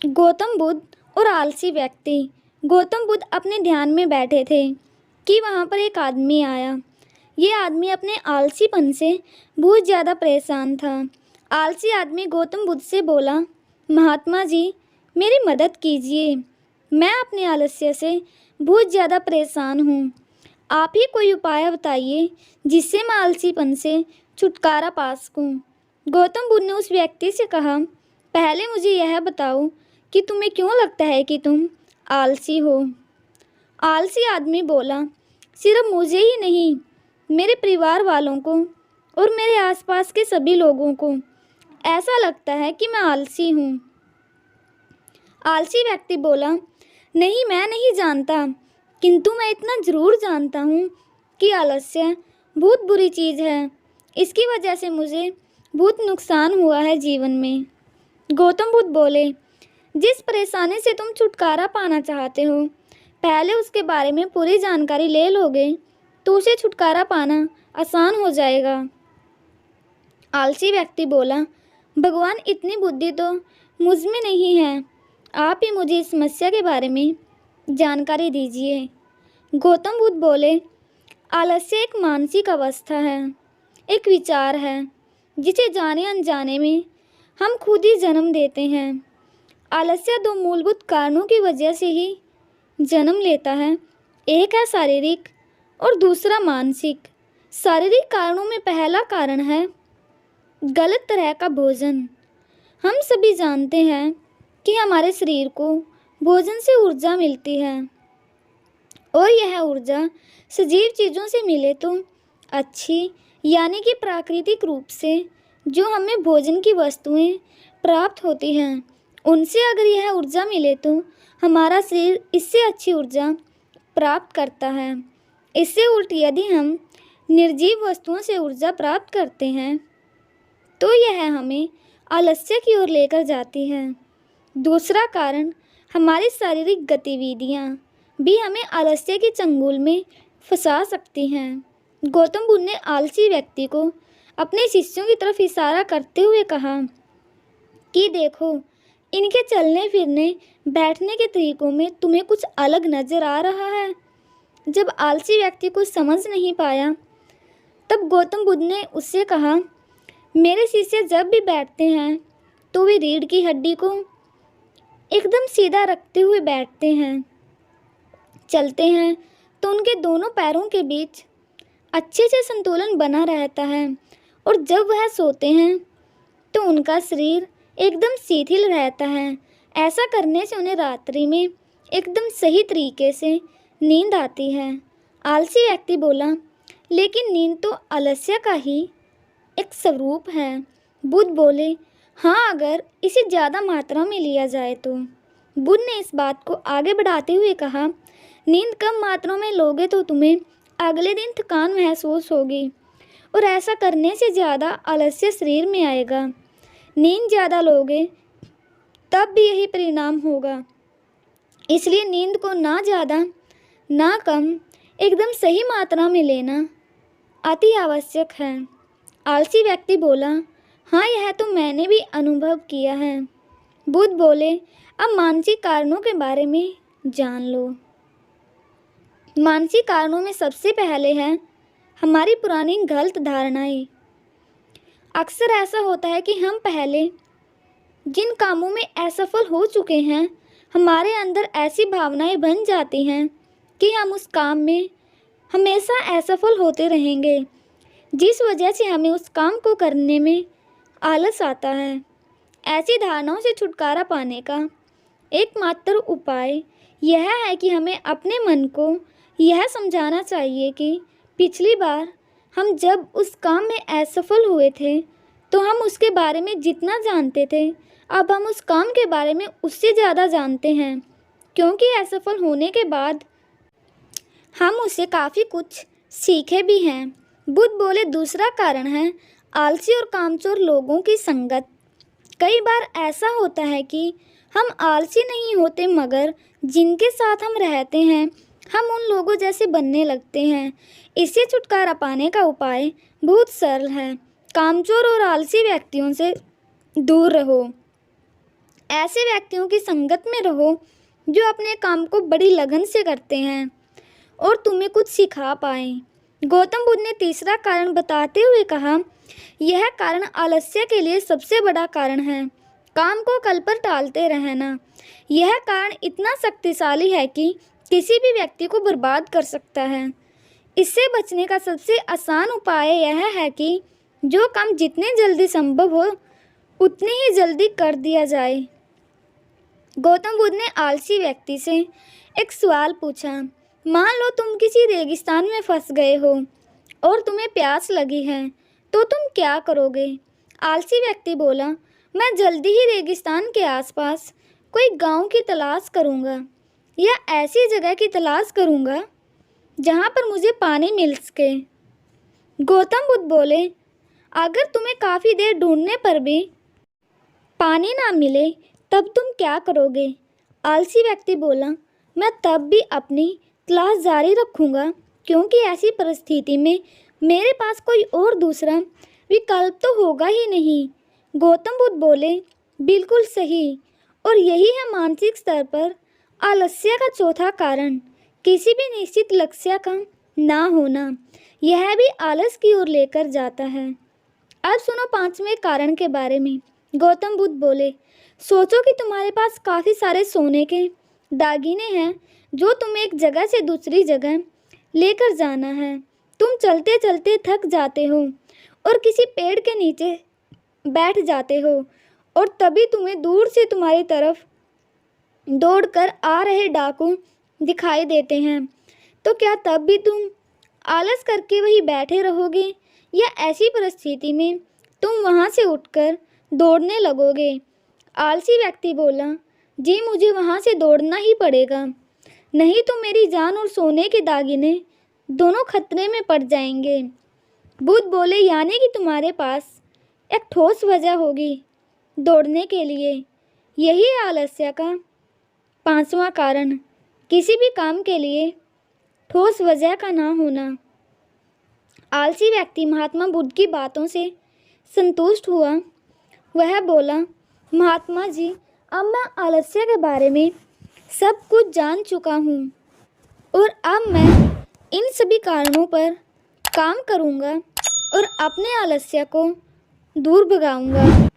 गौतम बुद्ध और आलसी व्यक्ति। गौतम बुद्ध अपने ध्यान में बैठे थे कि वहाँ पर एक आदमी आया। ये आदमी अपने आलसीपन से बहुत ज़्यादा परेशान था। आलसी आदमी गौतम बुद्ध से बोला, महात्मा जी, मेरी मदद कीजिए। मैं अपने आलस्य से बहुत ज़्यादा परेशान हूँ। आप ही कोई उपाय बताइए जिससे मैं आलसीपन से छुटकारा पा सकूँ। गौतम बुद्ध ने उस व्यक्ति से कहा, पहले मुझे यह बताओ कि तुम्हें क्यों लगता है कि तुम आलसी हो। आलसी आदमी बोला, सिर्फ मुझे ही नहीं, मेरे परिवार वालों को और मेरे आसपास के सभी लोगों को ऐसा लगता है कि मैं आलसी हूँ। आलसी व्यक्ति बोला, नहीं, मैं नहीं जानता, किंतु मैं इतना ज़रूर जानता हूँ कि आलस्य बहुत बुरी चीज़ है। इसकी वजह से मुझे बहुत नुकसान हुआ है जीवन में। गौतम बुद्ध बोले, जिस परेशानी से तुम छुटकारा पाना चाहते हो, पहले उसके बारे में पूरी जानकारी ले लोगे तो उसे छुटकारा पाना आसान हो जाएगा। आलसी व्यक्ति बोला, भगवान, इतनी बुद्धि तो मुझ में नहीं है। आप ही मुझे इस समस्या के बारे में जानकारी दीजिए। गौतम बुद्ध बोले, आलस्य एक मानसिक अवस्था है, एक विचार है जिसे जाने अनजाने में हम खुद ही जन्म देते हैं। आलस्य दो मूलभूत कारणों की वजह से ही जन्म लेता है। एक है शारीरिक और दूसरा मानसिक। शारीरिक कारणों में पहला कारण है गलत तरह का भोजन। हम सभी जानते हैं कि हमारे शरीर को भोजन से ऊर्जा मिलती है और यह ऊर्जा सजीव चीज़ों से मिले तो अच्छी, यानी कि प्राकृतिक रूप से जो हमें भोजन की वस्तुएं प्राप्त होती हैं, उनसे अगर यह ऊर्जा मिले तो हमारा शरीर इससे अच्छी ऊर्जा प्राप्त करता है। इससे उल्ट यदि हम निर्जीव वस्तुओं से ऊर्जा प्राप्त करते हैं तो यह हमें आलस्य की ओर लेकर जाती है। दूसरा कारण, हमारी शारीरिक गतिविधियाँ भी हमें आलस्य के चंगुल में फंसा सकती हैं। गौतम बुद्ध ने आलसी व्यक्ति को अपने शिष्यों की तरफ इशारा करते हुए कहा कि देखो, इनके चलने फिरने बैठने के तरीकों में तुम्हें कुछ अलग नज़र आ रहा है। जब आलसी व्यक्ति को समझ नहीं पाया तब गौतम बुद्ध ने उससे कहा, मेरे शिष्य जब भी बैठते हैं तो वे रीढ़ की हड्डी को एकदम सीधा रखते हुए बैठते हैं। चलते हैं तो उनके दोनों पैरों के बीच अच्छे से संतुलन बना रहता है और जब वह सोते हैं तो उनका शरीर एकदम शिथिल रहता है। ऐसा करने से उन्हें रात्रि में एकदम सही तरीके से नींद आती है। आलसी व्यक्ति बोला, लेकिन नींद तो आलस्य का ही एक स्वरूप है। बुद्ध बोले, हाँ, अगर इसे ज़्यादा मात्रा में लिया जाए तो। बुद्ध ने इस बात को आगे बढ़ाते हुए कहा, नींद कम मात्रा में लोगे तो तुम्हें अगले दिन थकान महसूस होगी और ऐसा करने से ज़्यादा आलस्य शरीर में आएगा। नींद ज़्यादा लोगे तब भी यही परिणाम होगा। इसलिए नींद को ना ज़्यादा ना कम, एकदम सही मात्रा में लेना अति आवश्यक है। आलसी व्यक्ति बोला, हाँ, यह तो मैंने भी अनुभव किया है। बुद्ध बोले, अब मानसिक कारणों के बारे में जान लो। मानसिक कारणों में सबसे पहले है हमारी पुरानी गलत धारणाएं। अक्सर ऐसा होता है कि हम पहले जिन कामों में असफल हो चुके हैं, हमारे अंदर ऐसी भावनाएं बन जाती हैं कि हम उस काम में हमेशा असफल होते रहेंगे, जिस वजह से हमें उस काम को करने में आलस आता है। ऐसी धारणाओं से छुटकारा पाने का एकमात्र उपाय यह है कि हमें अपने मन को यह समझाना चाहिए कि पिछली बार हम जब उस काम में असफल हुए थे तो हम उसके बारे में जितना जानते थे, अब हम उस काम के बारे में उससे ज़्यादा जानते हैं, क्योंकि असफल होने के बाद हम उससे काफ़ी कुछ सीखे भी हैं। बुद्ध बोले, दूसरा कारण है आलसी और कामचोर लोगों की संगत। कई बार ऐसा होता है कि हम आलसी नहीं होते, मगर जिनके साथ हम रहते हैं हम उन लोगों जैसे बनने लगते हैं। इससे छुटकारा पाने का उपाय बहुत सरल है। कामचोर और आलसी व्यक्तियों से दूर रहो। ऐसे व्यक्तियों की संगत में रहो जो अपने काम को बड़ी लगन से करते हैं और तुम्हें कुछ सिखा पाएं। गौतम बुद्ध ने तीसरा कारण बताते हुए कहा, यह कारण आलस्य के लिए सबसे बड़ा कारण है, काम को कल पर टालते रहना। यह कारण इतना शक्तिशाली है कि किसी भी व्यक्ति को बर्बाद कर सकता है। इससे बचने का सबसे आसान उपाय यह है कि जो काम जितने जल्दी संभव हो उतने ही जल्दी कर दिया जाए। गौतम बुद्ध ने आलसी व्यक्ति से एक सवाल पूछा, मान लो तुम किसी रेगिस्तान में फंस गए हो और तुम्हें प्यास लगी है, तो तुम क्या करोगे? आलसी व्यक्ति बोला, मैं जल्दी ही रेगिस्तान के आसपास कोई गांव की तलाश करूंगा या ऐसी जगह की तलाश करूंगा जहां पर मुझे पानी मिल सके। गौतम बुद्ध बोले, अगर तुम्हें काफ़ी देर ढूंढने पर भी पानी ना मिले तब तुम क्या करोगे? आलसी व्यक्ति बोला, मैं तब भी अपनी तलाश जारी रखूंगा, क्योंकि ऐसी परिस्थिति में मेरे पास कोई और दूसरा विकल्प तो होगा ही नहीं। गौतम बुद्ध बोले, बिल्कुल सही, और यही है मानसिक स्तर पर आलस्य का चौथा कारण, किसी भी निश्चित लक्ष्य का ना होना। यह भी आलस की ओर लेकर जाता है। अब सुनो पांचवें कारण के बारे में। गौतम बुद्ध बोले, सोचो कि तुम्हारे पास काफ़ी सारे सोने के दागिने हैं जो तुम्हें एक जगह से दूसरी जगह लेकर जाना है। तुम चलते चलते थक जाते हो और किसी पेड़ के नीचे बैठ जाते हो और तभी तुम्हें दूर से तुम्हारी तरफ दौड़कर आ रहे डाकू दिखाई देते हैं। तो क्या तब भी तुम आलस करके वहीं बैठे रहोगे या ऐसी परिस्थिति में तुम वहां से उठकर दौड़ने लगोगे? आलसी व्यक्ति बोला, जी मुझे वहां से दौड़ना ही पड़ेगा, नहीं तो मेरी जान और सोने के दागिने दोनों खतरे में पड़ जाएंगे। बुद्ध बोले, यानी कि तुम्हारे पास एक ठोस वजह होगी दौड़ने के लिए। यही है आलस्य का पांचवा कारण, किसी भी काम के लिए ठोस वजह का ना होना। आलसी व्यक्ति महात्मा बुद्ध की बातों से संतुष्ट हुआ। वह बोला, महात्मा जी, अब मैं आलस्य के बारे में सब कुछ जान चुका हूँ और अब मैं इन सभी कारणों पर काम करूँगा और अपने आलस्य को दूर भगाऊँगा।